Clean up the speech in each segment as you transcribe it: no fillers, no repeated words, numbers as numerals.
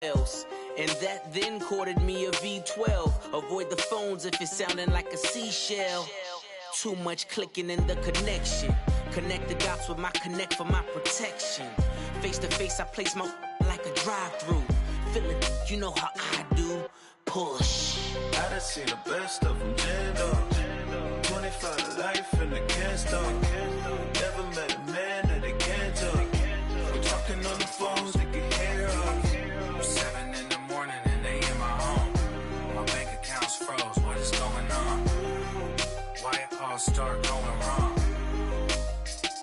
else. And that then courted me a V12. Avoid the phones if it's sounding like a seashell. Too much clicking in the connection. Connect the dots with my connect for my protection. Face to face, I place my like a drive-through. Feeling, you know how I do. Push. I done seen the best of them jammed up. 25 to life and they can't stop. Never met a man that they can't talk. We're talking on the phones, they can hear us. 7 in the morning and they in my home. My bank account's froze, what is going on? Why it all start going wrong?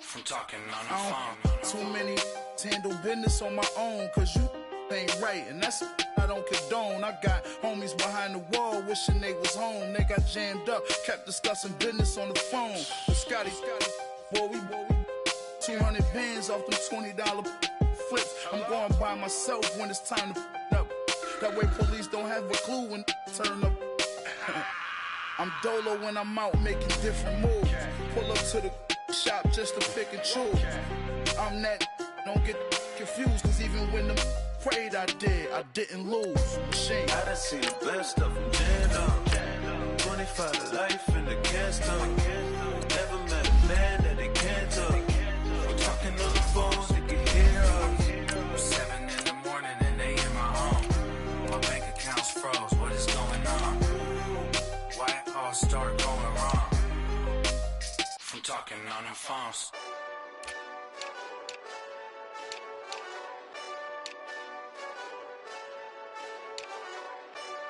From talking on the phone. Too many handle business on my own, cause you ain't right, and that's I don't condone. I got homies behind the wall wishing they was home. They got jammed up, kept discussing business on the phone. But Scotty, boy, we 200 bands off them $20 flips. I'm going by myself when it's time to up. That way police don't have a clue when turn up. I'm dolo when I'm out making different moves. Pull up to the shop just to pick and choose. I'm that, don't get confused, cause even when them prayed I didn't lose. Machine. I done seen the best of them jammed up. 25 to life and they can't stop. Never met a man that they can't talk. We're talking on the phones, they can hear us. 7 in the morning and they in my home. My bank account's froze, what is going on? Why it all start going wrong? From talking on the phones.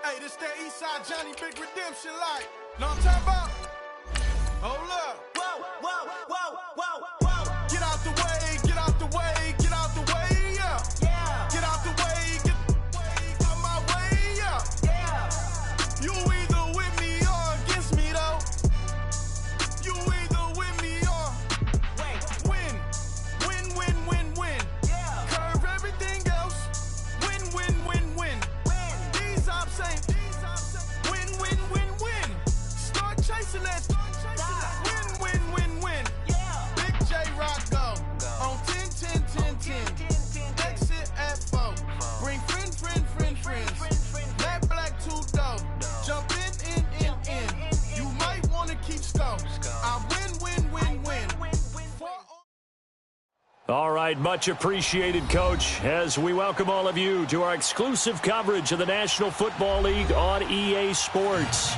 Hey, this that Eastside Johnny Big Redemption like. Know what I'm talking about? Hold up. Whoa, whoa, whoa, whoa, whoa. Get out the way, get out the way, get out the way, yeah. Yeah. Get out the way, get out my way, yeah. Yeah. You either with me or against me, though. You either with me or win. Win, win, win, win. Yeah. Curve everything else. Win, win, win, win. These ops ain't win, win, win, win. Start chasing that. Win, win, win, win. Yeah. Big J Rock go on 10, 10, 10, 10. Exit at 4. Bring friends. That black two-door. Jump in. You might want to keep score. I win. All right, much appreciated, Coach, as we welcome all of you to our exclusive coverage of the National Football League on EA Sports.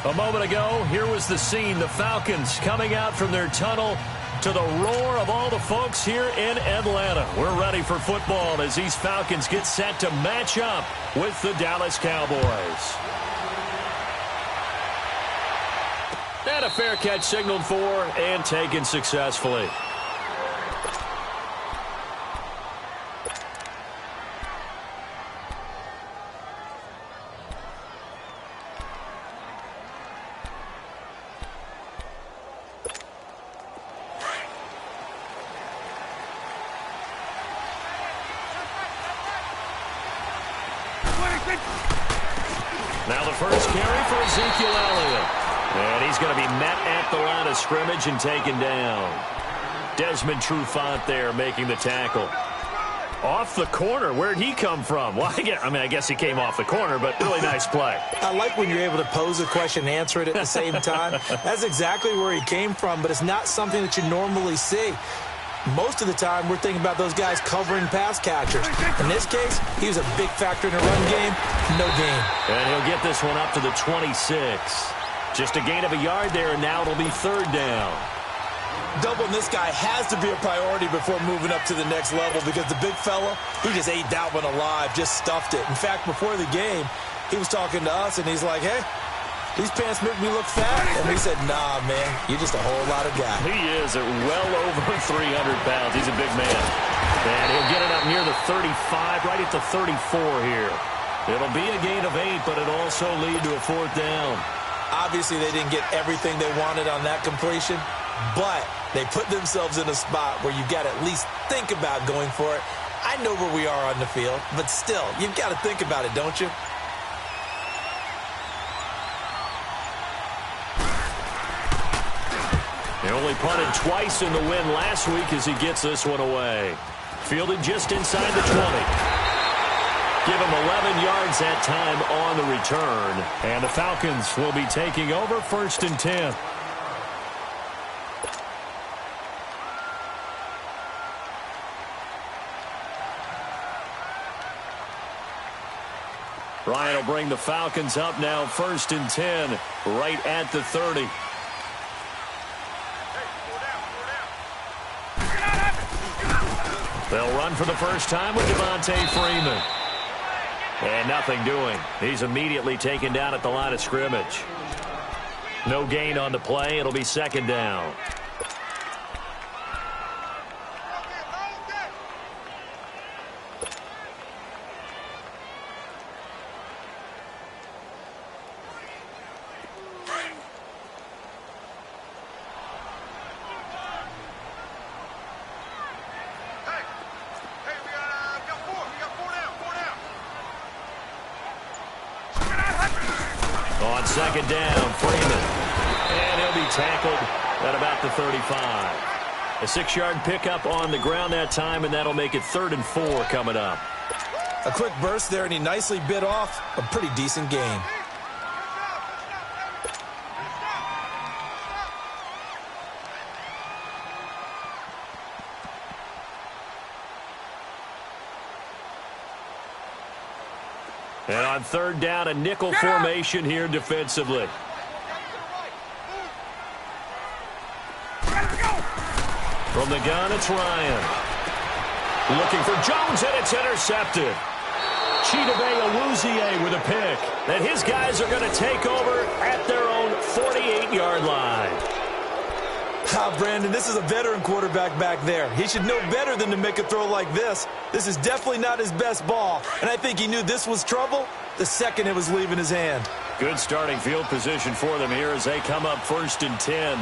A moment ago, here was the scene. The Falcons coming out from their tunnel to the roar of all the folks here in Atlanta. We're ready for football as these Falcons get set to match up with the Dallas Cowboys. And a fair catch signaled for and taken successfully. Now the first carry for Ezekiel Elliott. And he's going to be met at the line of scrimmage and taken down. Desmond Trufant there making the tackle. Off the corner. Where'd he come from? Well, I guess he came off the corner, but really nice play. I like when you're able to pose a question and answer it at the same time. That's exactly where he came from, but it's not something that you normally see. Most of the time, we're thinking about those guys covering pass catchers. In this case, he was a big factor in the run game. No gain. And he'll get this one up to the 26. Just a gain of a yard there, and now it'll be third down. Doubling this guy has to be a priority before moving up to the next level because the big fella, he just ate that one alive, just stuffed it. In fact, before the game, he was talking to us, and he's like, hey, these pants make me look fat. And we said, nah, man, you're just a whole lot of guy. He is at well over 300 pounds. He's a big man. And he'll get it up near the 35, right at the 34 here. It'll be a gain of 8, but it'll also lead to a fourth down. Obviously, they didn't get everything they wanted on that completion, but they put themselves in a spot where you got to at least think about going for it. I know where we are on the field, but still, you've got to think about it, don't you? He only punted twice in the win last week as he gets this one away. Fielded just inside the 20. Give him 11 yards that time on the return. And the Falcons will be taking over 1st and 10. Ryan will bring the Falcons up now 1st and 10 right at the 30. They'll run for the first time with Devontae Freeman. And nothing doing. He's immediately taken down at the line of scrimmage. No gain on the play. It'll be 2nd down. On 2nd down, Freeman. And he'll be tackled at about the 35. A 6-yard pickup on the ground that time, and that'll make it 3rd and 4 coming up. A quick burst there, and he nicely bit off a pretty decent gain. And on 3rd down, a nickel formation here defensively. From the gun, it's Ryan. Looking for Jones, and it's intercepted. Yay2va's with a pick. And his guys are going to take over at their own 48-yard line. Brandon, this is a veteran quarterback back there. He should know better than to make a throw like this. This is definitely not his best ball, and I think he knew this was trouble the second it was leaving his hand. Good starting field position for them here as they come up 1st and 10.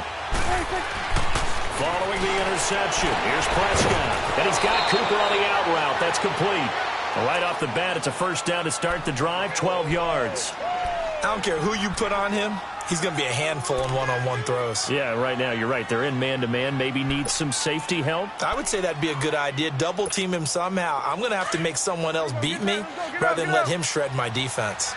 Following the interception, here's Prescott, and he's got Cooper on the out route. That's complete. Right off the bat, it's a 1st down to start the drive, 12 yards. I don't care who you put on him. He's going to be a handful in one-on-one throws. Yeah, right now, you're right. They're in man-to-man. Maybe needs some safety help. I would say that'd be a good idea. Double team him somehow. I'm going to have to make someone else beat me rather than let him shred my defense.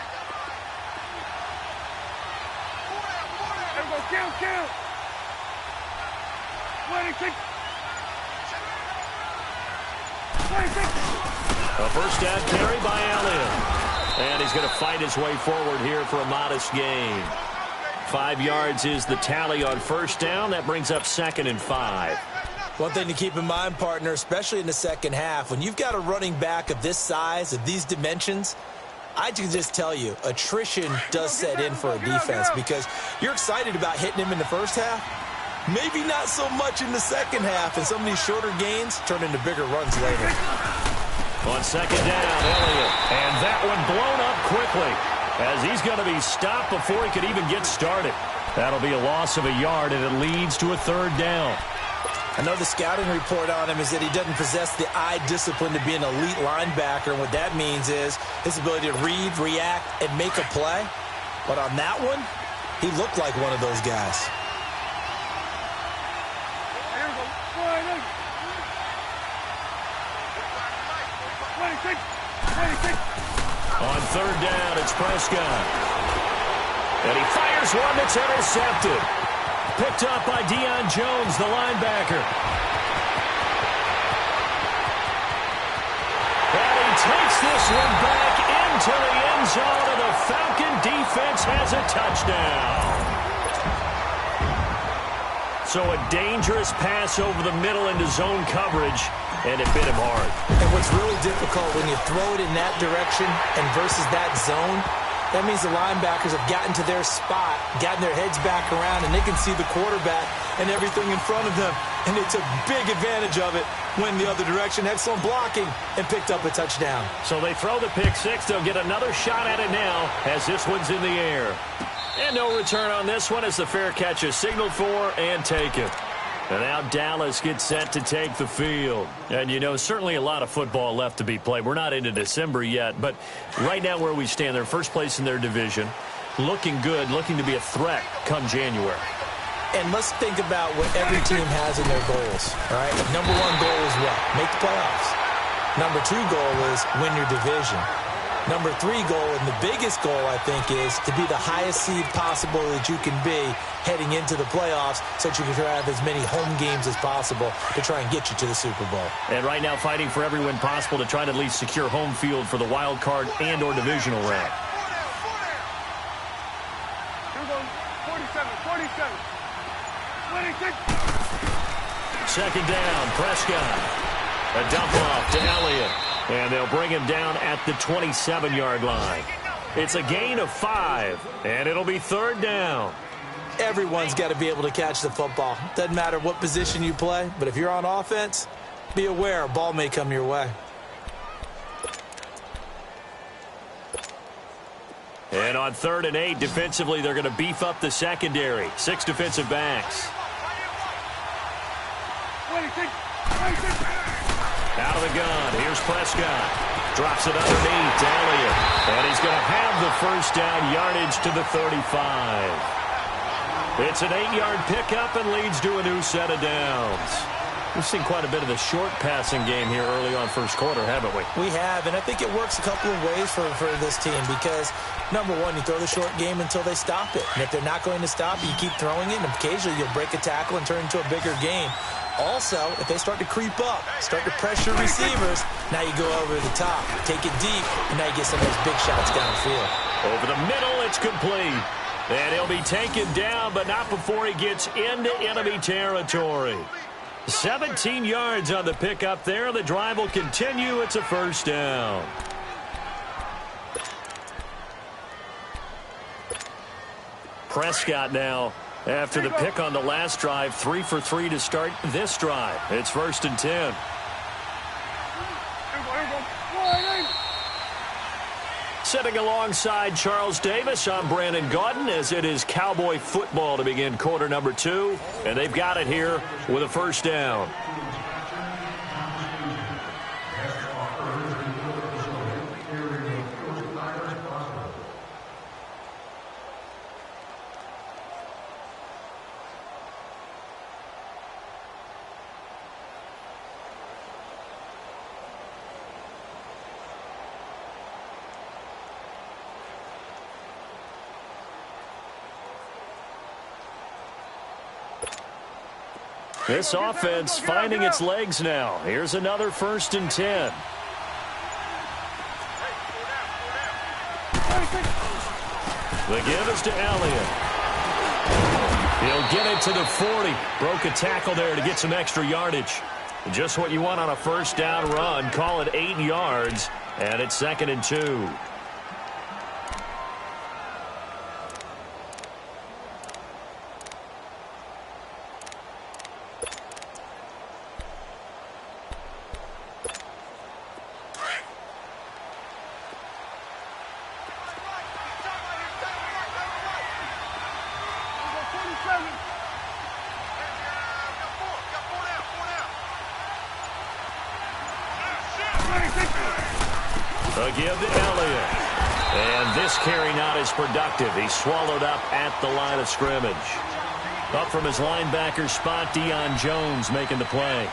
A 1st down carry by Elliott. And he's going to fight his way forward here for a modest gain. 5 yards is the tally on 1st down. That brings up 2nd and 5. One thing to keep in mind, partner, especially in the second half, when you've got a running back of this size, of these dimensions, I can just tell you, attrition does set in for a defense because you're excited about hitting him in the first half. Maybe not so much in the second half, and some of these shorter gains turn into bigger runs later. On 2nd down, Elliott. And that one blown up quickly as he's going to be stopped before he could even get started. That'll be a loss of a yard, and it leads to a 3rd down. I know the scouting report on him is that he doesn't possess the eye discipline to be an elite linebacker. And what that means is his ability to read, react, and make a play. But on that one, he looked like one of those guys. On 3rd down, it's Prescott. And he fires one that's intercepted. Picked up by Deion Jones, the linebacker. And he takes this one back into the end zone, and the Falcon defense has a touchdown. So a dangerous pass over the middle into zone coverage, and it bit him hard. And what's really difficult when you throw it in that direction and versus that zone, that means the linebackers have gotten to their spot, gotten their heads back around, and they can see the quarterback and everything in front of them. And they took big advantage of it, went the other direction, excellent blocking, and picked up a touchdown. So they throw the pick six. They'll get another shot at it now as this one's in the air. And no return on this one as the fair catch is signaled for and taken. And now Dallas gets set to take the field. And, you know, certainly a lot of football left to be played. We're not into December yet, but right now where we stand, they're first place in their division, looking good, looking to be a threat come January. And let's think about what every team has in their goals, all right? Number one goal is what? Make the playoffs. Number two goal is win your division. Number 3 goal, and the biggest goal, I think, is to be the highest seed possible that you can be heading into the playoffs so that you can have as many home games as possible to try and get you to the Super Bowl. And right now fighting for every win possible to try to at least secure home field for the wild card and or divisional round. 47. 26. Second down, Prescott. A dump off to Elliott. And they'll bring him down at the 27-yard line. It's a gain of 5, and it'll be third down. Everyone's got to be able to catch the football. Doesn't matter what position you play, but if you're on offense, be aware a ball may come your way. And on 3rd and 8, defensively, they're going to beef up the secondary. 6 defensive backs. 26. Out of the gun, here's Prescott. Drops it underneath to Elliott. And he's going to have the first down yardage to the 35. It's an 8-yard pickup and leads to a new set of downs. We've seen quite a bit of the short passing game here early on first quarter, haven't we? We have, and I think it works a couple of ways for this team because, number one, you throw the short game until they stop it. And if they're not going to stop it, you keep throwing it, and occasionally you'll break a tackle and turn it into a bigger game. Also, if they start to creep up, start to pressure receivers, now you go over the top, take it deep, and now you get some of those big shots downfield. Over the middle, it's complete. And he'll be taken down, but not before he gets into enemy territory. 17 yards on the pickup there. The drive will continue. It's a first down. Prescott now, after the pick on the last drive, 3 for 3 to start this drive. It's 1st and 10. Sitting alongside Charles Davis, I'm Brandon Gaudin, as it is Cowboy football to begin quarter number 2. And they've got it here with a first down. This offense finding its legs now. Here's another 1st and 10. The give is to Elliott. He'll get it to the 40. Broke a tackle there to get some extra yardage. Just what you want on a first down run. Call it 8 yards, and it's 2nd and 2. A give to Elliott. And this carry not as productive. He's swallowed up at the line of scrimmage. Up from his linebacker spot, Deion Jones making the play.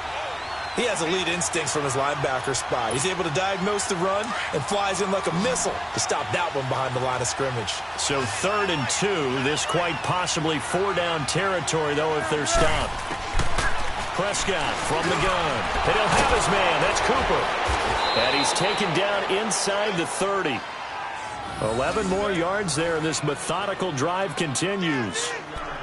He has elite instincts from his linebacker spot. He's able to diagnose the run and flies in like a missile to stop that one behind the line of scrimmage. So 3rd and 2. This quite possibly 4-down territory, though, if they're stopped. Prescott from the gun. And he'll have his man. That's Cooper. And he's taken down inside the 30. 11 more yards there, and this methodical drive continues.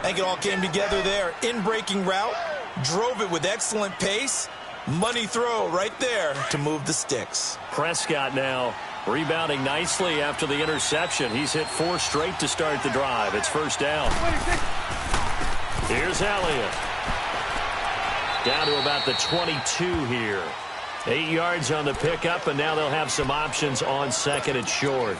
I think it all came together there. In-breaking route, drove it with excellent pace. Money throw right there to move the sticks. Prescott now rebounding nicely after the interception. He's hit 4 straight to start the drive. It's 1st down. Here's Elliott. Down to about the 22 here. 8 yards on the pickup, and now they'll have some options on 2nd and short.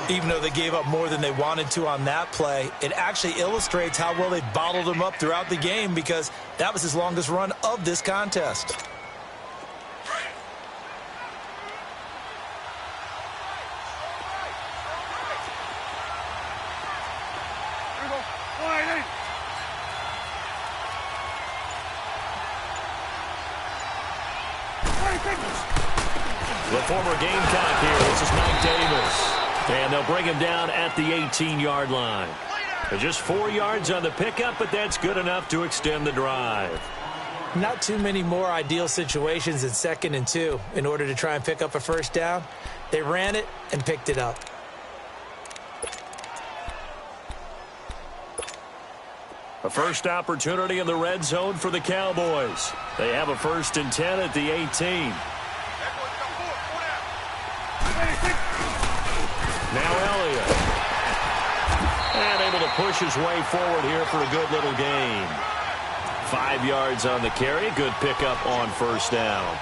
Even though they gave up more than they wanted to on that play, it actually illustrates how well they bottled him up throughout the game because that was his longest run of this contest. The former Gamecock here. This is Yay2va's. And they'll bring him down at the 18-yard line. Just 4 yards on the pickup, but that's good enough to extend the drive. Not too many more ideal situations in 2nd and 2 in order to try and pick up a first down. They ran it and picked it up. A first opportunity in the red zone for the Cowboys. They have a 1st and 10 at the 18. Now Elliott. And able to push his way forward here for a good little gain. 5 yards on the carry. Good pickup on 1st down.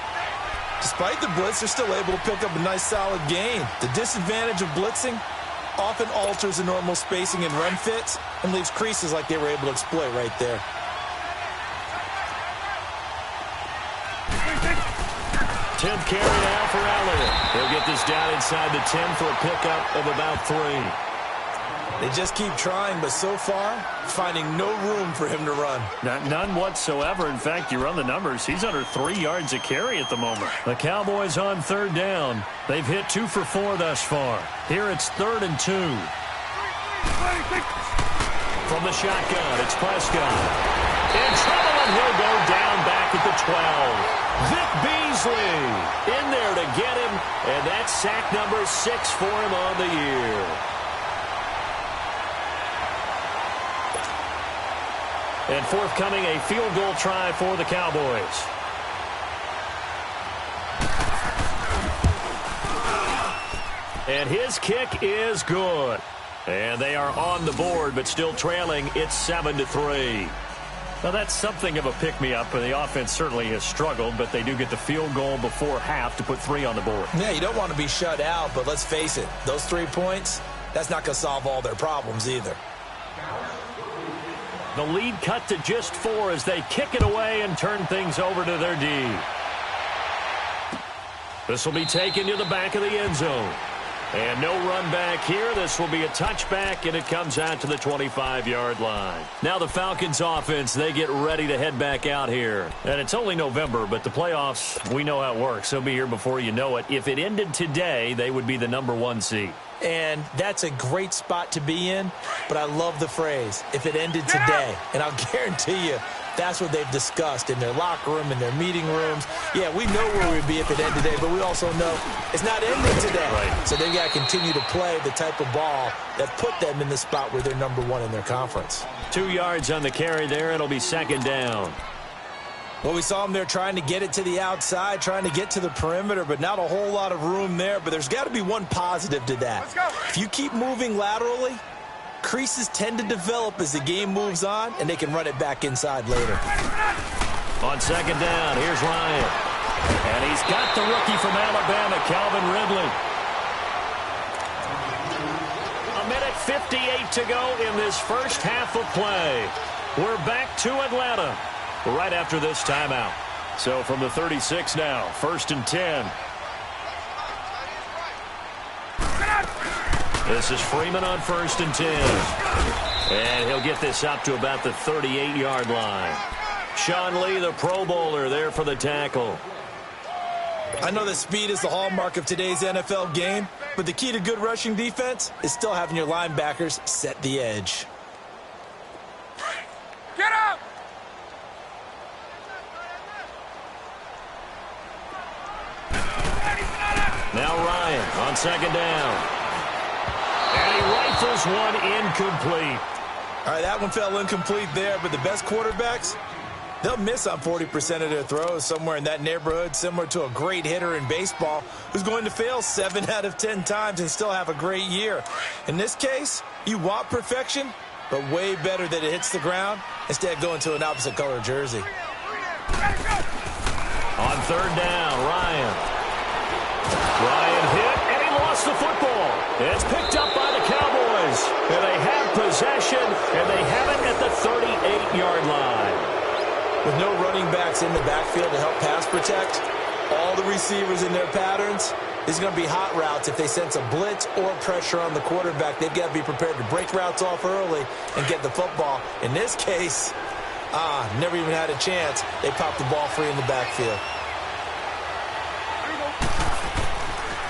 Despite the blitz, they're still able to pick up a nice solid gain. The disadvantage of blitzing often alters the normal spacing and run fits and leaves creases like they were able to exploit right there. Tenth carry now for Elliott. He'll get this down inside the 10 for a pickup of about 3. They just keep trying, but so far, finding no room for him to run. None whatsoever. In fact, you run the numbers. He's under 3 yards a carry at the moment. The Cowboys on 3rd down. They've hit 2 for 4 thus far. Here it's 3rd and 2. From the shotgun, it's Prescott. In trouble, and he'll go down back at the 12. Vic Beasley in there to get him, and that's sack number 6 for him on the year. And forthcoming, a field goal try for the Cowboys. And his kick is good. And they are on the board, but still trailing. It's 7-3. Now, that's something of a pick-me-up, and the offense certainly has struggled, but they do get the field goal before half to put 3 on the board. Yeah, you don't want to be shut out, but let's face it, those 3 points, that's not going to solve all their problems either. The lead cut to just 4 as they kick it away and turn things over to their D. This will be taken to the back of the end zone. And no run back here. This will be a touchback, and it comes out to the 25-yard line. Now the Falcons offense, they get ready to head back out here. And it's only November, but the playoffs, we know how it works. They'll be here before you know it. If it ended today, they would be the number 1 seed. And that's a great spot to be in, but I love the phrase, if it ended today. And I'll guarantee you, that's what they've discussed in their locker room, in their meeting rooms. Yeah, we know where we'd be if it ended today, but we also know it's not ending today. Right. So they've got to continue to play the type of ball that put them in the spot where they're number 1 in their conference. 2 yards on the carry there. It'll be 2nd down. Well, we saw them there trying to get it to the outside, trying to get to the perimeter, but not a whole lot of room there. But there's got to be one positive to that. If you keep moving laterally, creases tend to develop as the game moves on, and they can run it back inside later. On 2nd down, here's Ryan. And he's got the rookie from Alabama, Calvin Ridley. 1:58 to go in this first half of play. We're back to Atlanta right after this timeout. So from the 36 now, 1st and 10. This is Freeman on 1st and 10. And he'll get this up to about the 38-yard line. Sean Lee, the Pro Bowler, there for the tackle. I know that speed is the hallmark of today's NFL game, but the key to good rushing defense is still having your linebackers set the edge. Get up! Now Ryan on 2nd down. And he rifles one incomplete. All right, that one fell incomplete there, but the best quarterbacks, they'll miss on 40% of their throws, somewhere in that neighborhood, similar to a great hitter in baseball who's going to fail 7 out of 10 times and still have a great year. In this case, you want perfection, but way better that it hits the ground instead of going to an opposite color jersey. On 3rd down, Ryan hit, and he lost the football. It's picked up by the Cowboys, and they have possession, and they have it at the 38-yard line. With no running backs in the backfield to help pass protect, all the receivers in their patterns, these are going to be hot routes. If they sense a blitz or pressure on the quarterback, they've got to be prepared to break routes off early and get the football. In this case, never even had a chance. They popped the ball free in the backfield.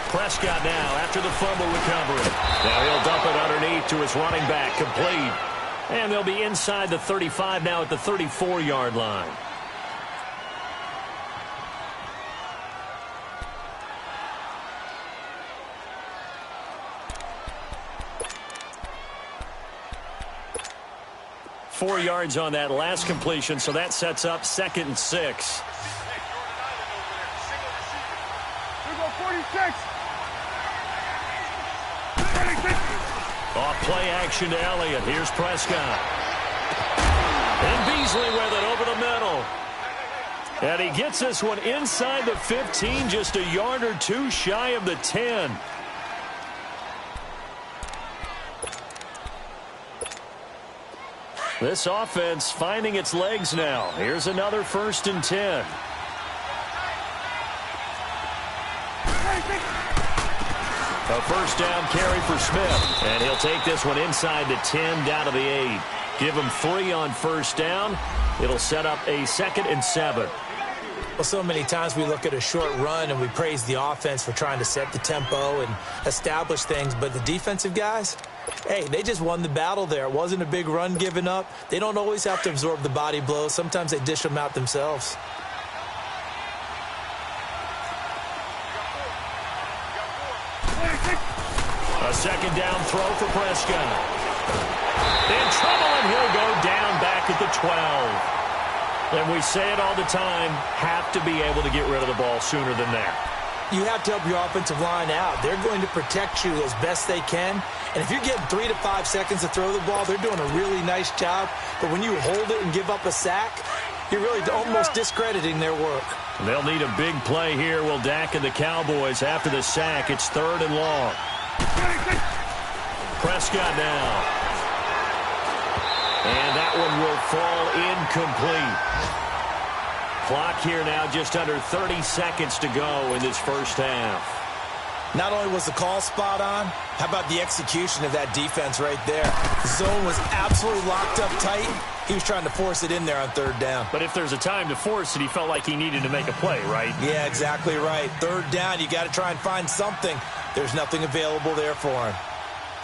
Prescott now after the fumble recovery. Now he'll dump it underneath to his running back, complete. And they'll be inside the 35 now at the 34-yard line. Four yards on that last completion, so that sets up 2nd and 6. Off play action to Elliott. Here's Prescott. And Beasley with it over the middle. And he gets this one inside the 15, just a yard or two shy of the 10. This offense finding its legs now. Here's another 1st and 10. A first down carry for Smith. And he'll take this one inside the 10 down to the 8. Give him 3 on first down. It'll set up a 2nd and 7. Well, so many times we look at a short run and we praise the offense for trying to set the tempo and establish things. But the defensive guys, hey, they just won the battle there. It wasn't a big run given up. They don't always have to absorb the body blows. Sometimes they dish them out themselves. A second down throw for Prescott. In trouble, and he'll go down back at the 12. And we say it all the time, have to be able to get rid of the ball sooner than that. You have to help your offensive line out. They're going to protect you as best they can. And if you're getting 3 to 5 seconds to throw the ball, they're doing a really nice job. But when you hold it and give up a sack, you're really almost discrediting their work. They'll need a big play here. Will Dak and the Cowboys after the sack. It's 3rd and long. Prescott now. And that one will fall incomplete. Clock here now just under 30 seconds to go in this first half. Not only was the call spot on, how about the execution of that defense right there? The zone was absolutely locked up tight. He was trying to force it in there on 3rd down. But if there's a time to force it, he felt like he needed to make a play, right? Yeah, exactly right. 3rd down, you got to try and find something. There's nothing available there for him.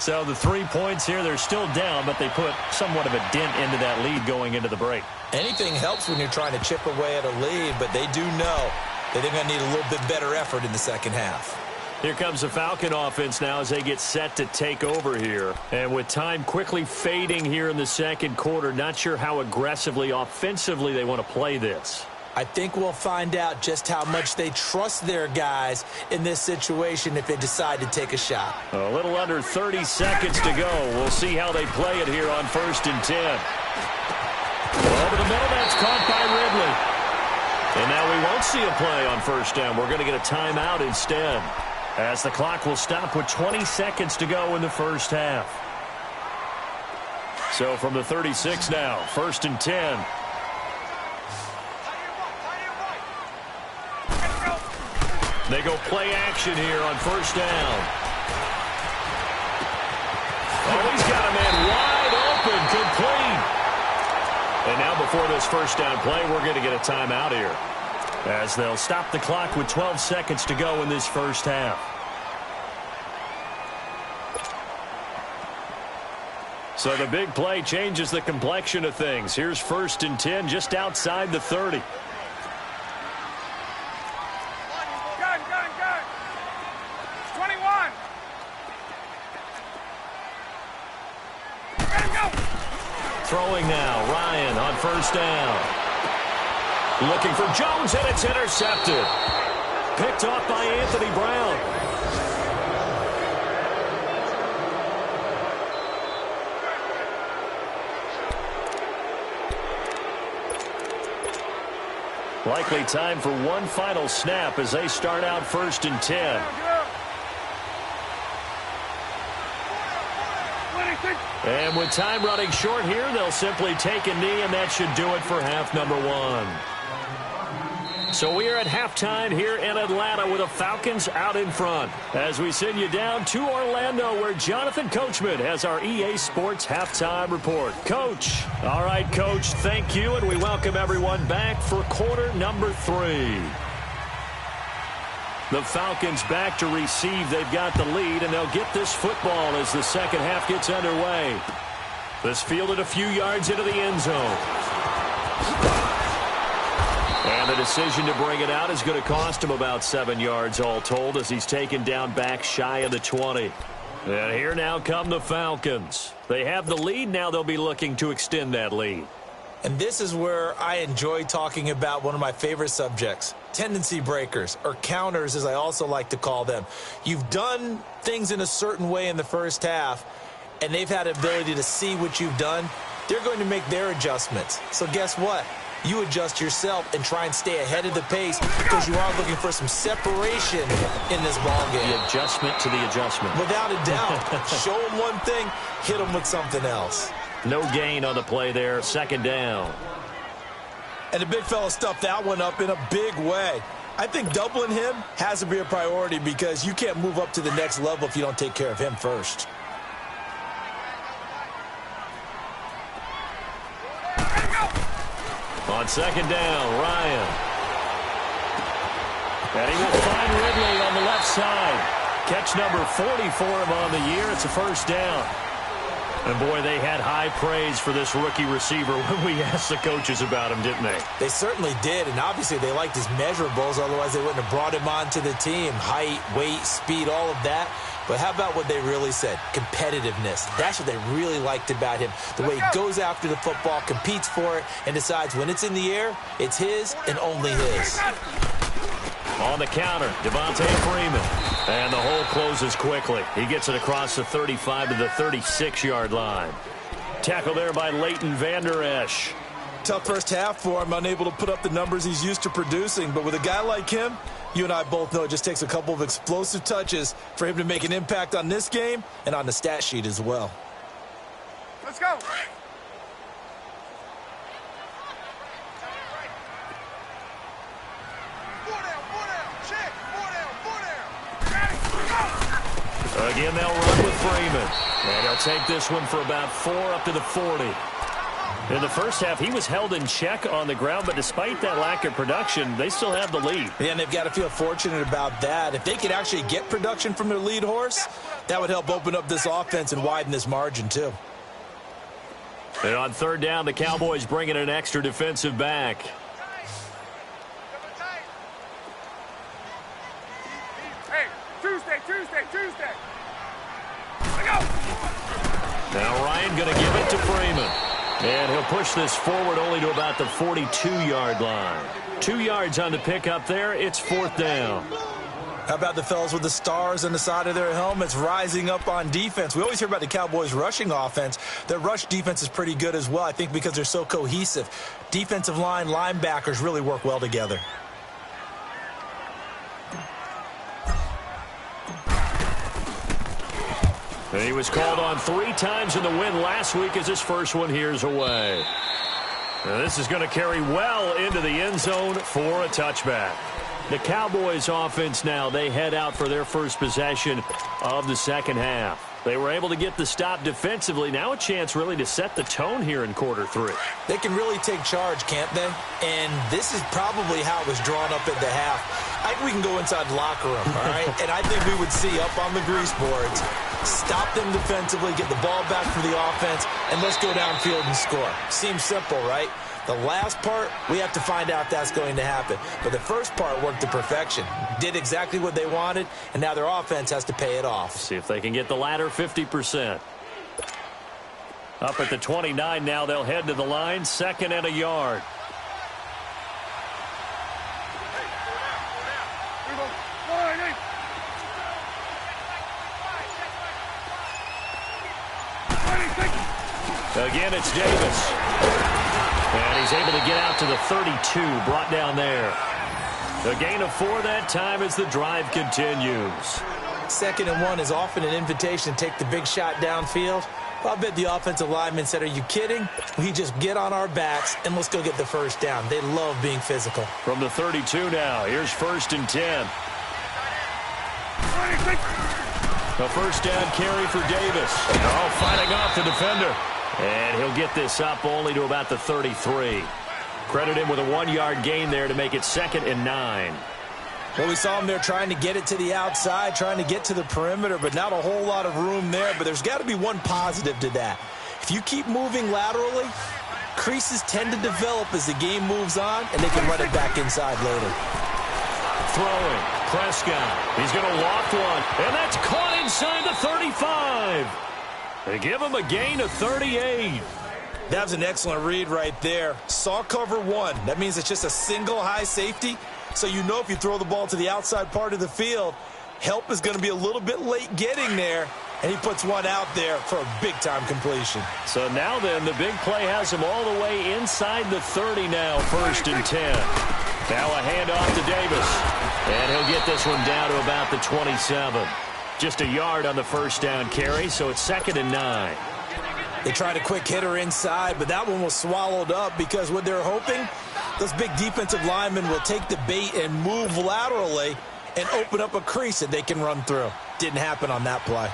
So the 3 points here, they're still down, but they put somewhat of a dent into that lead going into the break. Anything helps when you're trying to chip away at a lead, but they do know that they're going to need a little bit better effort in the second half. Here comes the Falcon offense now as they get set to take over here. And with time quickly fading here in the second quarter, not sure how aggressively, offensively they want to play this. I think we'll find out just how much they trust their guys in this situation if they decide to take a shot. A little under 30 seconds to go. We'll see how they play it here on 1st and 10. Over the middle, that's caught by Ridley. And now we won't see a play on first down. We're going to get a timeout instead, as the clock will stop with 20 seconds to go in the first half. So from the 36 now, 1st and 10. They go play action here on first down. Oh, he's got a man wide open, complete. And now before this first down play, we're going to get a timeout here, as they'll stop the clock with 12 seconds to go in this first half. So the big play changes the complexion of things. Here's 1st and 10 just outside the 30. Throwing now, Ryan on first down. Looking for Jones, and it's intercepted. Picked off by Anthony Brown. Likely time for one final snap as they start out 1st and 10. And with time running short here, they'll simply take a knee, and that should do it for half number 1. So we are at halftime here in Atlanta with the Falcons out in front, as we send you down to Orlando, where Jonathan Coachman has our EA Sports halftime report. Coach. All right, Coach, thank you, and we welcome everyone back for quarter number 3. The Falcons back to receive. They've got the lead, and they'll get this football as the second half gets underway. This fielded a few yards into the end zone. And the decision to bring it out is going to cost him about 7 yards all told as he's taken down back shy of the 20. And here now come the Falcons. They have the lead. Now they'll be looking to extend that lead. And this is where I enjoy talking about one of my favorite subjects, tendency breakers, or counters as I also like to call them. You've done things in a certain way in the first half, and they've had the ability to see what you've done. They're going to make their adjustments. So guess what? You adjust yourself and try and stay ahead of the pace because you are looking for some separation in this ballgame. The adjustment to the adjustment. Without a doubt. Show them one thing, hit them with something else. No gain on the play there. Second down. And the big fella stuffed that one up in a big way. I think doubling him has to be a priority because you can't move up to the next level if you don't take care of him first. On second down, Ryan. And he will find Ridley on the left side. Catch number 40 for him on the year. It's a first down. And, boy, they had high praise for this rookie receiver when we asked the coaches about him, didn't they? They certainly did, and obviously they liked his measurables. Otherwise, they wouldn't have brought him onto the team. Height, weight, speed, all of that. But how about what they really said? Competitiveness. That's what they really liked about him. The way he goes after the football, competes for it, and decides when it's in the air, it's his and only his. On the counter, Devontae Freeman. And the hole closes quickly. He gets it across the 35 to the 36-yard line. Tackle there by Leighton Vander Esch. Tough first half for him, unable to put up the numbers he's used to producing. But with a guy like him, you and I both know it just takes a couple of explosive touches for him to make an impact on this game and on the stat sheet as well. Let's go. Again, they'll run with Freeman. And he'll take this one for about 4 up to the 40. In the first half, he was held in check on the ground, but despite that lack of production, they still have the lead. Yeah, and they've got to feel fortunate about that. If they could actually get production from their lead horse, that would help open up this offense and widen this margin, too. And on third down, the Cowboys bring in an extra defensive back. Hey, Tuesday. Go. Now Ryan going to give it to Freeman. And he'll push this forward only to about the 42-yard line. 2 yards on the pickup there. It's fourth down. How about the fellas with the stars on the side of their helmets rising up on defense? We always hear about the Cowboys' rushing offense. Their rush defense is pretty good as well, I think, because they're so cohesive. Defensive line, linebackers really work well together. And he was called on 3 times in the win last week as his first one here's away. Now this is going to carry well into the end zone for a touchback. The Cowboys offense now, they head out for their first possession of the second half. They were able to get the stop defensively. Now a chance really to set the tone here in quarter 3. They can really take charge, can't they? And this is probably how it was drawn up at the half. I think we can go inside the locker room, all right? And I think we would see up on the grease boards, stop them defensively, get the ball back for the offense, and let's go downfield and score. Seems simple, right? The last part, we have to find out if that's going to happen. But the first part worked to perfection. Did exactly what they wanted, and now their offense has to pay it off. See if they can get the latter 50%. Up at the 29 now, they'll head to the line, 2nd and a yard. Again, it's Davis. And he's able to get out to the 32, brought down there. A gain of 4 that time as the drive continues. 2nd and 1 is often an invitation to take the big shot downfield. Well, I bet the offensive lineman said, are you kidding? We just get on our backs and let's go get the first down. They love being physical. From the 32 now, here's 1st and 10. A first down carry for Davis. Oh, fighting off the defender. And he'll get this up only to about the 33. Credit him with a 1-yard gain there to make it 2nd and 9. Well, we saw him there trying to get it to the outside, trying to get to the perimeter, but not a whole lot of room there. But there's got to be one positive to that. If you keep moving laterally, creases tend to develop as the game moves on, and they can run it back inside later. Throwing, Prescott. He's going to loft one, and that's caught inside the 35. They give him a gain of 38. That was an excellent read right there. Saw cover one. That means it's just a single high safety. So you know if you throw the ball to the outside part of the field, help is going to be a little bit late getting there. And he puts one out there for a big-time completion. So now then, the big play has him all the way inside the 30 now, 1st and 10. Now a handoff to Davis. And he'll get this one down to about the 27. Just a yard on the first down carry, so it's 2nd and 9. They tried a quick hitter inside, but that one was swallowed up because what they're hoping, those big defensive linemen will take the bait and move laterally and open up a crease that they can run through. Didn't happen on that play.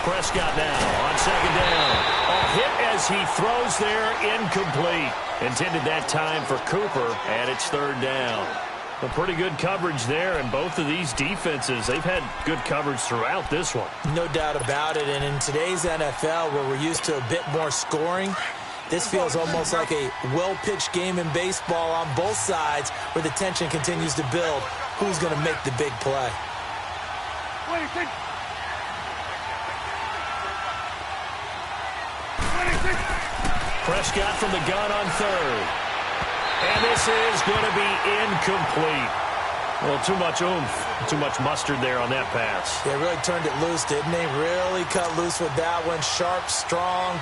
Prescott now on 2nd down. A hit as he throws there, incomplete. Intended that time for Cooper, and it's 3rd down. A pretty good coverage there, and both of these defenses, they've had good coverage throughout this one. No doubt about it, and in today's NFL, where we're used to a bit more scoring, this feels almost like a well-pitched game in baseball on both sides where the tension continues to build. Who's going to make the big play? Prescott from the gun on 3rd. And this is going to be incomplete. Well, too much oomph, too much mustard there on that pass. They really turned it loose, didn't they? Really cut loose with that one. Sharp, strong.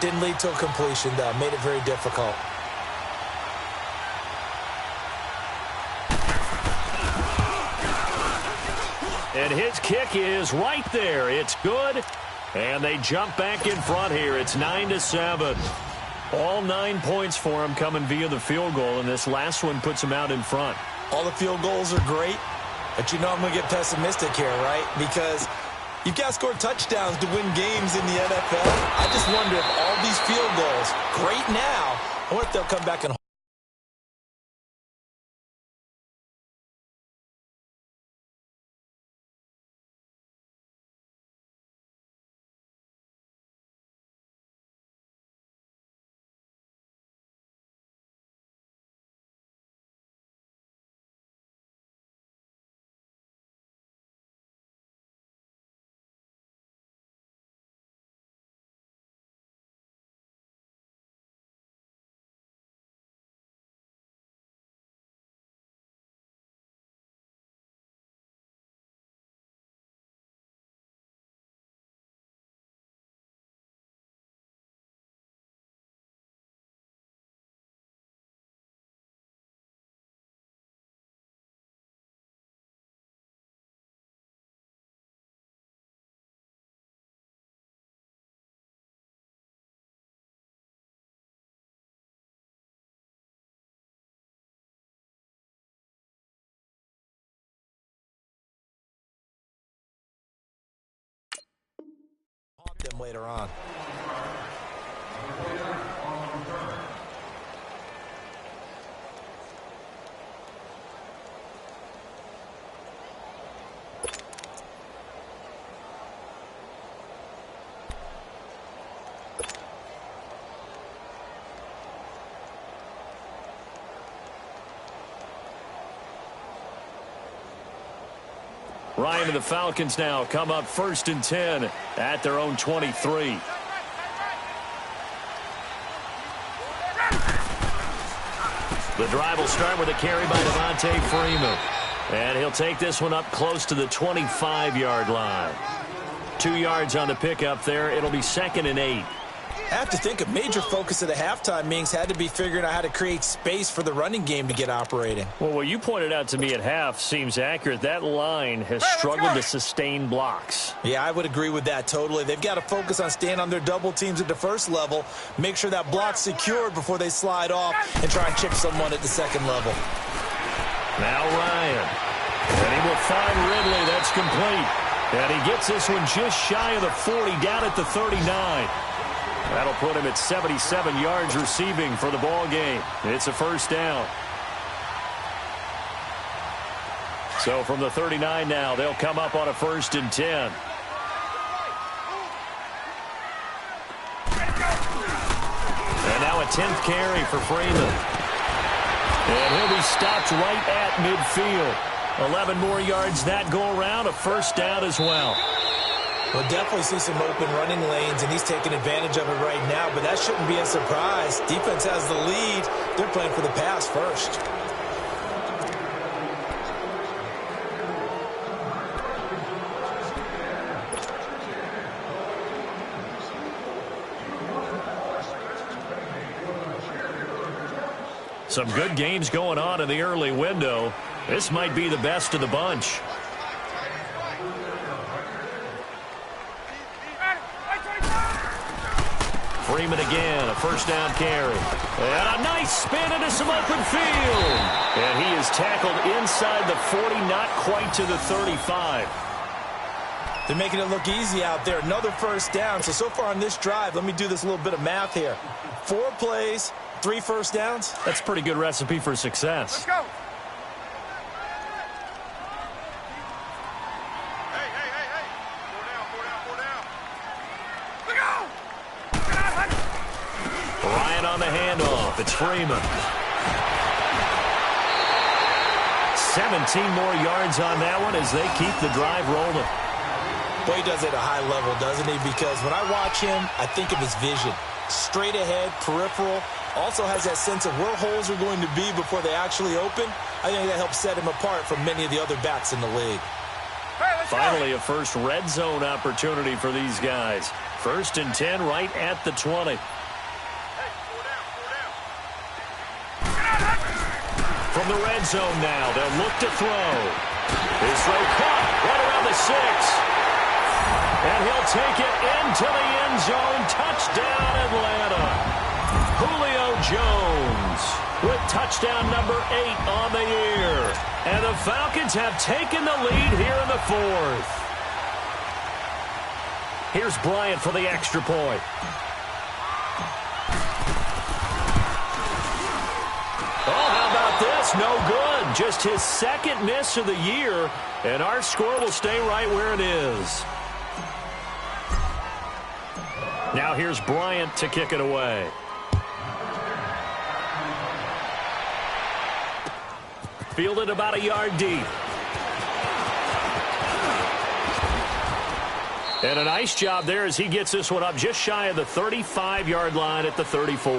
Didn't lead to a completion, though. Made it very difficult. And his kick is right there. It's good. And they jump back in front here. It's 9-7. All 9 points for him coming via the field goal, and this last one puts him out in front. All the field goals are great, but you know I'm going to get pessimistic here, right? Because you've got to score touchdowns to win games in the NFL. I just wonder if all these field goals, great now, I wonder if they'll come back and them later on. Ryan and the Falcons now come up 1st and 10 at their own 23. The drive will start with a carry by Devontae Freeman. And he'll take this one up close to the 25-yard line. 2 yards on the pickup there. It'll be 2nd and 8. I have to think a major focus of the halftime meetings had to be figuring out how to create space for the running game to get operating. Well, what you pointed out to me at half seems accurate. That line has struggled to sustain blocks. Yeah, I would agree with that totally. They've got to focus on staying on their double teams at the first level, make sure that block's secured before they slide off and try and chip someone at the second level. Now Ryan. And he will find Ridley. That's complete. And he gets this one just shy of the 40, down at the 39. That'll put him at 77 yards receiving for the ball game. It's a first down. So from the 39 now, they'll come up on a 1st and 10. And now a 10th carry for Freeman. And he'll be stopped right at midfield. 11 more yards that go around, a first down as well. We'll definitely see some open running lanes, and he's taking advantage of it right now, but that shouldn't be a surprise. Defense has the lead. They're playing for the pass first. Some good games going on in the early window. This might be the best of the bunch. Freeman again, a first down carry. And a nice spin into some open field. And he is tackled inside the 40, not quite to the 35. They're making it look easy out there. Another first down. So far on this drive, let me do this little bit of math here. 4 plays, 3 first downs. That's a pretty good recipe for success. Let's go. Ryan on the handoff. It's Freeman. 17 more yards on that one as they keep the drive rolling. Boy, he does it at a high level, doesn't he? Because when I watch him, I think of his vision. Straight ahead, peripheral. Also has that sense of where holes are going to be before they actually open. I think that helps set him apart from many of the other backs in the league. Finally, a first red zone opportunity for these guys. 1st and 10 right at the 20. From the red zone now, they'll look to throw. His throw caught right around the 6. And he'll take it into the end zone. Touchdown, Atlanta. Julio Jones with touchdown number 8 on the year. And the Falcons have taken the lead here in the 4th. Here's Bryant for the extra point. Oh, how about this? No good. Just his 2nd miss of the year. And our score will stay right where it is. Now here's Bryant to kick it away. Fielded about a yard deep. And a nice job there as he gets this one up just shy of the 35-yard line at the 34.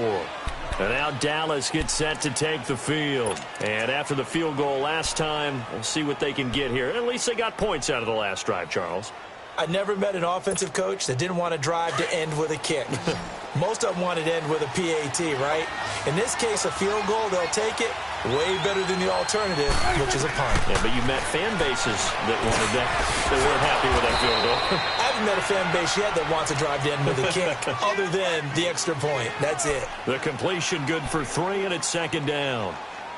And now Dallas gets set to take the field. And after the field goal last time, we'll see what they can get here. At least they got points out of the last drive, Charles. I never met an offensive coach that didn't want to drive to end with a kick. Most of them wanted to end with a PAT, right? In this case, a field goal, they'll take it. Way better than the alternative, which is a punt. Yeah, but you met fan bases that wanted that. They weren't happy with that field goal. I haven't met a fan base yet that wants to drive to end with a kick, other than the extra point. That's it. The completion good for 3, and it's 2nd down.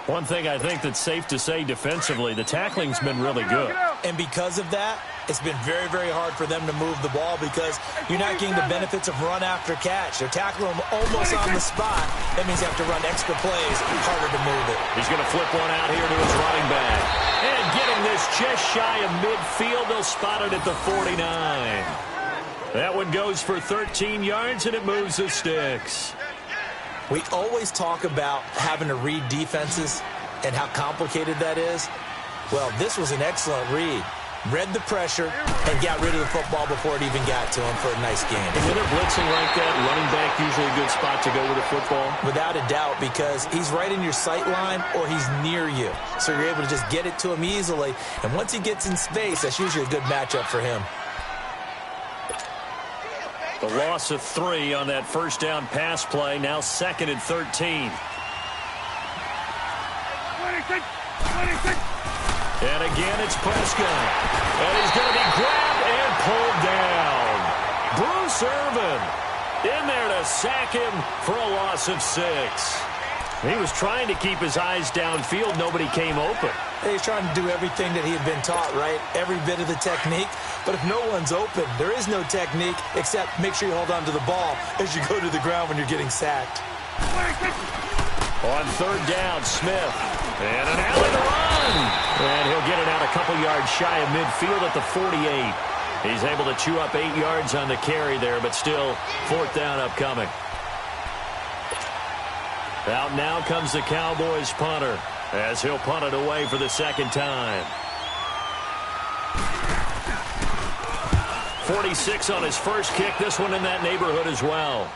One thing I think that's safe to say defensively, the tackling's been really good. And because of that, it's been very, very hard for them to move the ball because you're not getting the benefits of run after catch. They're tackling them almost on the spot. That means you have to run extra plays, harder to move it. He's going to flip one out here to his running back. And getting this just shy of midfield, they'll spot it at the 49. That one goes for 13 yards, and it moves the sticks. We always talk about having to read defenses and how complicated that is. Well, this was an excellent read. Read the pressure and got rid of the football before it even got to him for a nice game. And when they're blitzing like that, running back usually a good spot to go with the football? Without a doubt, because he's right in your sight line or he's near you. So you're able to just get it to him easily. And once he gets in space, that's usually a good matchup for him. The loss of 3 on that first down pass play. Now 2nd and 13. And again, it's Prescott. And he's going to be grabbed and pulled down. Bruce Irvin in there to sack him for a loss of 6. He was trying to keep his eyes downfield. Nobody came open. He's trying to do everything that he had been taught, right? Every bit of the technique. But if no one's open, there is no technique except make sure you hold on to the ball as you go to the ground when you're getting sacked. On third down, Smith. And an alley to run. And he'll get it out a couple yards shy of midfield at the 48. He's able to chew up 8 yards on the carry there, but still fourth down upcoming. Out now comes the Cowboys punter as he'll punt it away for the second time. 46 on his first kick. This one in that neighborhood as well.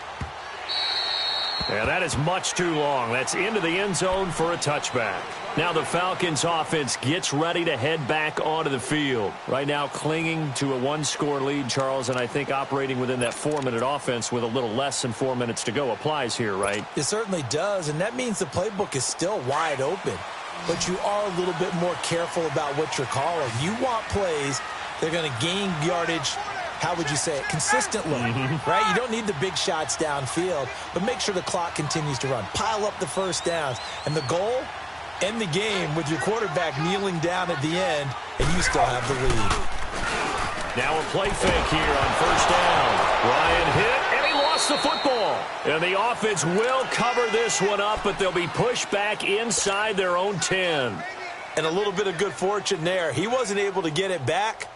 And that is much too long. That's into the end zone for a touchback. Now the Falcons offense gets ready to head back onto the field. Right now clinging to a 1-score lead, Charles, and I think operating within that 4-minute offense with a little less than 4 minutes to go applies here, right? It certainly does, and that means the playbook is still wide open. But you are a little bit more careful about what you're calling. You want plays that are going to gain yardage, how would you say it, consistently, right? You don't need the big shots downfield, but make sure the clock continues to run. Pile up the first downs. And the goal, end the game with your quarterback kneeling down at the end, and you still have the lead. Now a play fake here on first down. Ryan hit, and he lost the football. And the offense will cover this one up, but they'll be pushed back inside their own 10. And a little bit of good fortune there. He wasn't able to get it back,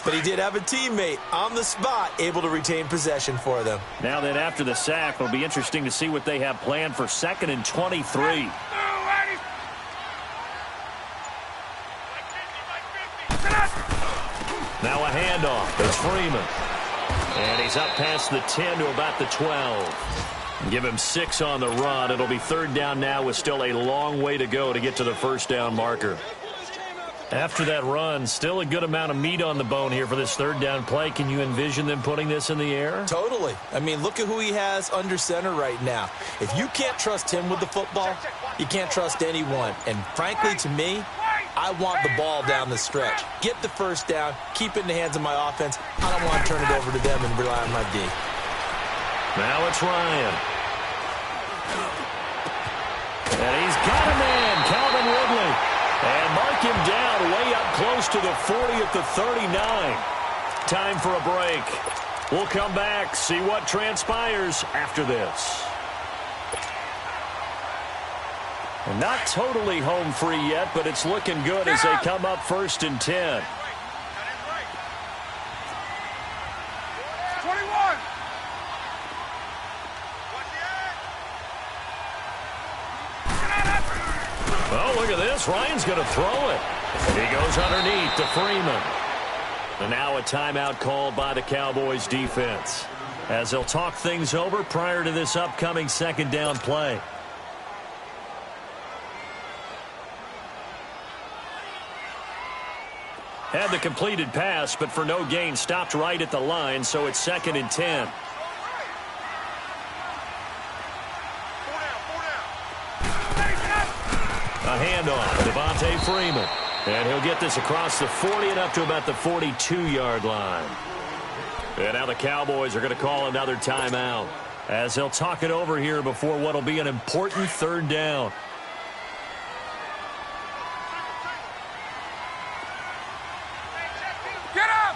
but he did have a teammate on the spot able to retain possession for them. Now then, after the sack, it'll be interesting to see what they have planned for 2nd and 23. Now a handoff. It's Freeman. And he's up past the 10 to about the 12. Give him 6 on the run. It'll be third down now with still a long way to go to get to the first down marker. After that run, still a good amount of meat on the bone here for this third down play. Can you envision them putting this in the air? Totally. I mean, look at who he has under center right now. If you can't trust him with the football, you can't trust anyone. And frankly, to me, I want the ball down the stretch. Get the first down, keep it in the hands of my offense. I don't want to turn it over to them and rely on my D. Now it's Ryan. And he's got a man, Calvin Ridley. And mark him down way up close to the 40 at the 39. Time for a break. We'll come back, see what transpires after this. And not totally home free yet, but it's looking good as they come up 1st and 10. 21. Oh, look at this. Ryan's going to throw it. He goes underneath to Freeman. And now a timeout called by the Cowboys defense as they'll talk things over prior to this upcoming second down play. Had the completed pass, but for no gain, stopped right at the line, so it's 2nd and 10. A handoff, Devontae Freeman. And he'll get this across the 40 and up to about the 42-yard line. And now the Cowboys are going to call another timeout as they'll talk it over here before what will be an important third down. Get up!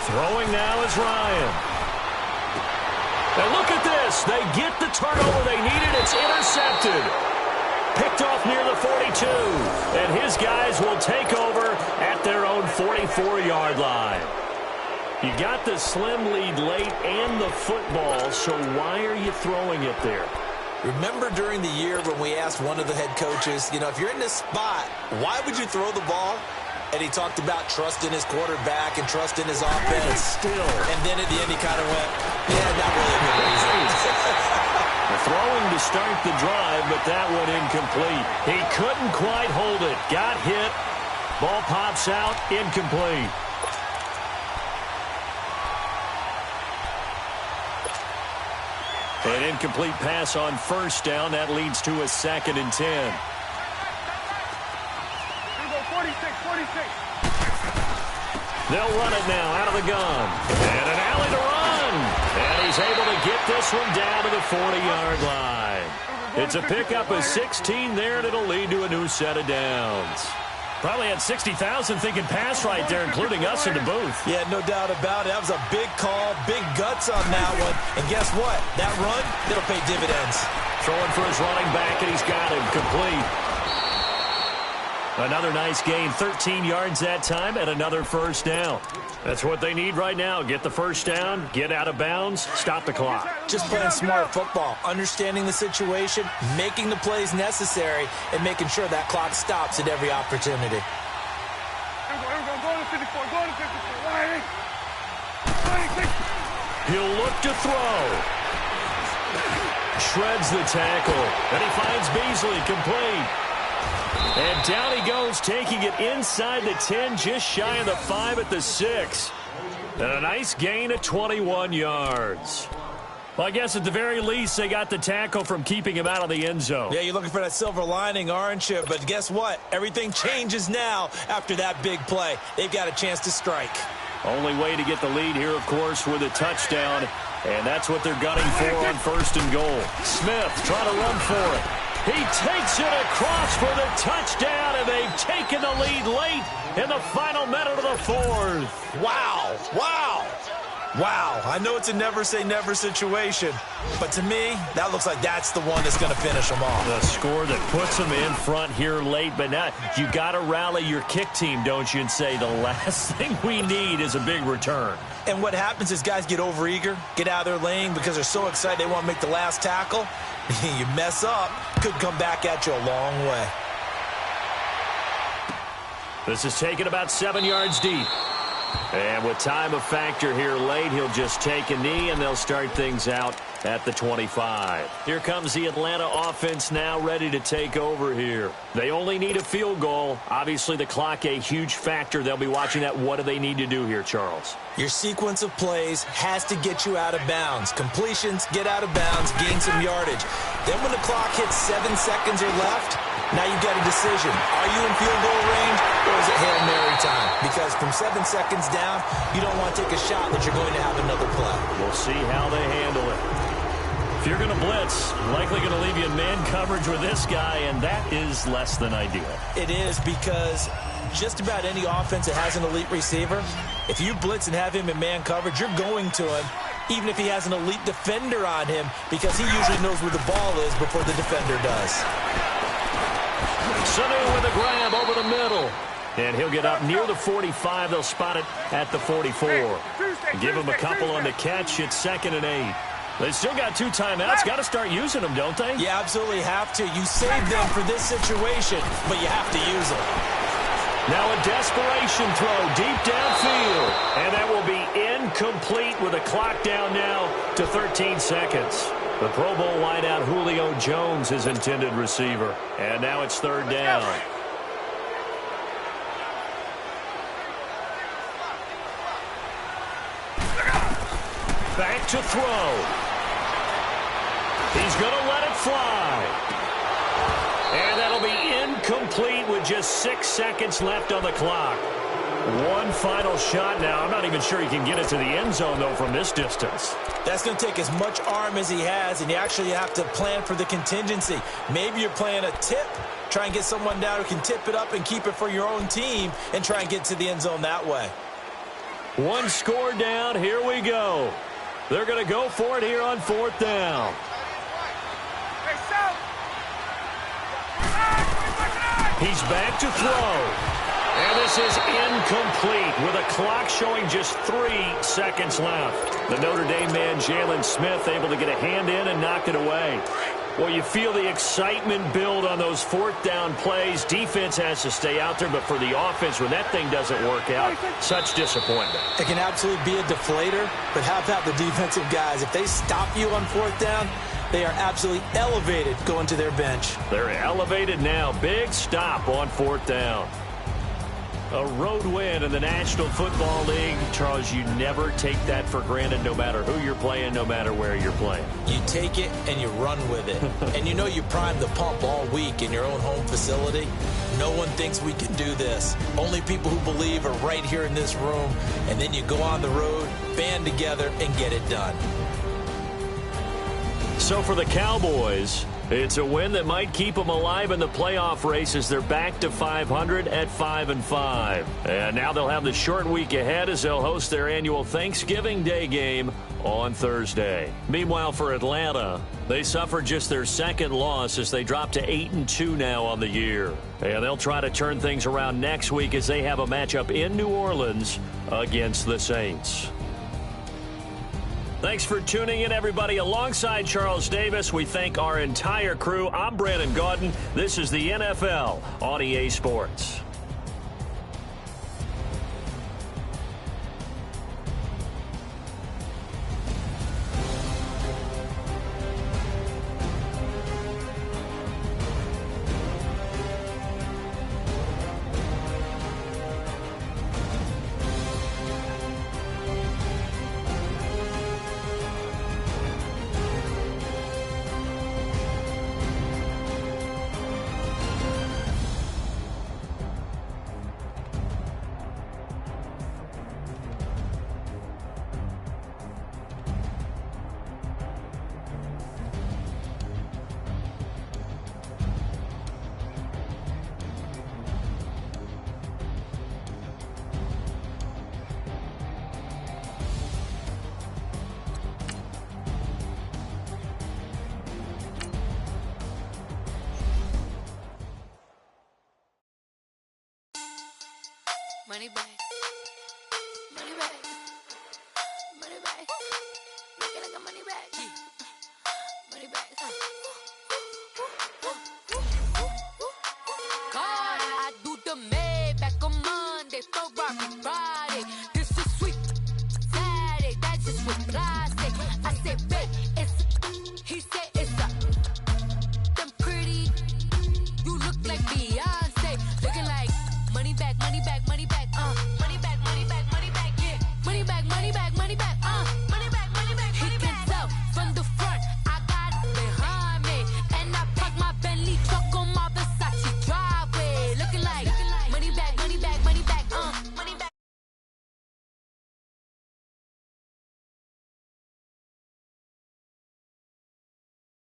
Throwing now is Ryan. And look at this. They get the turnover they needed. It's intercepted. Picked off near the 42. And his guys will take over at their own 44-yard line. You got the slim lead late and the football, so why are you throwing it there? Remember during the year when we asked one of the head coaches, if you're in this spot, why would you throw the ball? And he talked about trusting his quarterback and trusting his offense. Still. And then at the end he kind of went, yeah, not really a good reason. Throwing to start the drive, but that one incomplete. He couldn't quite hold it. Got hit. Ball pops out. Incomplete. An incomplete pass on first down. That leads to a 2nd and 10. 46. They'll run it now out of the gun. And an alley to run. And he's able to get this one down to the 40-yard line. It's a pickup of 16 there, and it'll lead to a new set of downs. Probably had 60,000 thinking pass right there, including us in the booth. Yeah, no doubt about it. That was a big call, big guts on that one. And guess what? That run, it'll pay dividends. Throwing for his running back, and he's got him complete. Another nice gain, 13 yards that time, and another first down. That's what they need right now. Get the first down, get out of bounds, stop the clock. Just playing smart football, understanding the situation, making the plays necessary, and making sure that clock stops at every opportunity. He'll look to throw. Shreds the tackle, and he finds Beasley complete. And down he goes, taking it inside the 10, just shy of the 5 at the 6. And a nice gain of 21 yards. Well, I guess at the very least, they got the tackle from keeping him out of the end zone. Yeah, you're looking for that silver lining, aren't you? But guess what? Everything changes now after that big play. They've got a chance to strike. Only way to get the lead here, of course, with a touchdown. And that's what they're gunning for on 1st and goal. Smith trying to run for it. He takes it across for the touchdown, and they've taken the lead late in the final minute of the 4th. Wow. Wow. Wow. I know it's a never-say-never situation, but to me, that looks like that's the one that's going to finish them off. The score that puts them in front here late, but now you got to rally your kick team, don't you, and say the last thing we need is a big return. And what happens is guys get overeager, get out of their lane because they're so excited they want to make the last tackle. You mess up, could come back at you a long way. This is taken about 7 yards deep. And with time a factor here late, he'll just take a knee, and they'll start things out at the 25. Here comes the Atlanta offense now ready to take over here. They only need a field goal. Obviously, the clock a huge factor. They'll be watching that. What do they need to do here, Charles? Your sequence of plays has to get you out of bounds. Completions, get out of bounds, gain some yardage. Then when the clock hits 7 seconds or left, now you've got a decision. Are you in field goal range, or is it Hail Mary time? Because from 7 seconds down, you don't want to take a shot that you're going to have another play. We'll see how they handle it. If you're going to blitz, likely going to leave you in man coverage with this guy, and that is less than ideal. It is, because just about any offense that has an elite receiver, if you blitz and have him in man coverage, you're going to him, even if he has an elite defender on him, because he usually knows where the ball is before the defender does. Sanu with a grab over the middle. And he'll get up near the 45. They'll spot it at the 44. Give him a couple on the catch. It's 2nd and 8. They still got 2 timeouts. Got to start using them, don't they? You absolutely have to. You save them for this situation, but you have to use them. Now a desperation throw deep downfield. And that will be incomplete with a clock down now to 13 seconds. The Pro Bowl wideout Julio Jones, his intended receiver. And now it's 3rd down. Back to throw. He's going to let it fly. And that'll be incomplete with just 6 seconds left on the clock. One final shot now. I'm not even sure he can get it to the end zone, though, from this distance. That's going to take as much arm as he has, and you actually have to plan for the contingency. Maybe you're playing a tip. Try and get someone down who can tip it up and keep it for your own team and try and get to the end zone that way. One score down. Here we go. They're going to go for it here on 4th down. He's back to throw. And this is incomplete with a clock showing just 3 seconds left. The Notre Dame man, Jalen Smith, able to get a hand in and knock it away. Well, you feel the excitement build on those 4th down plays. Defense has to stay out there, but for the offense, when that thing doesn't work out, such disappointment. It can absolutely be a deflator, but how about the defensive guys? If they stop you on 4th down, they are absolutely elevated going to their bench. They're elevated now. Big stop on 4th down. A road win in the National Football League. Charles, you never take that for granted, no matter who you're playing, no matter where you're playing. You take it and you run with it. And you know you primed the pump all week in your own home facility. No one thinks we can do this. Only people who believe are right here in this room. And then you go on the road, band together, and get it done. So for the Cowboys, It's a win that might keep them alive in the playoff race as they're back to 500 at 5-5. And now they'll have the short week ahead as they'll host their annual Thanksgiving Day game on Thursday. Meanwhile, for Atlanta, they suffered just their second loss as they drop to 8-2 now on the year. And they'll try to turn things around next week as they have a matchup in New Orleans against the Saints. Thanks for tuning in, everybody. Alongside Charles Davis, we thank our entire crew. I'm Brandon Gaudin. This is the NFL on EA Sports. Money bag.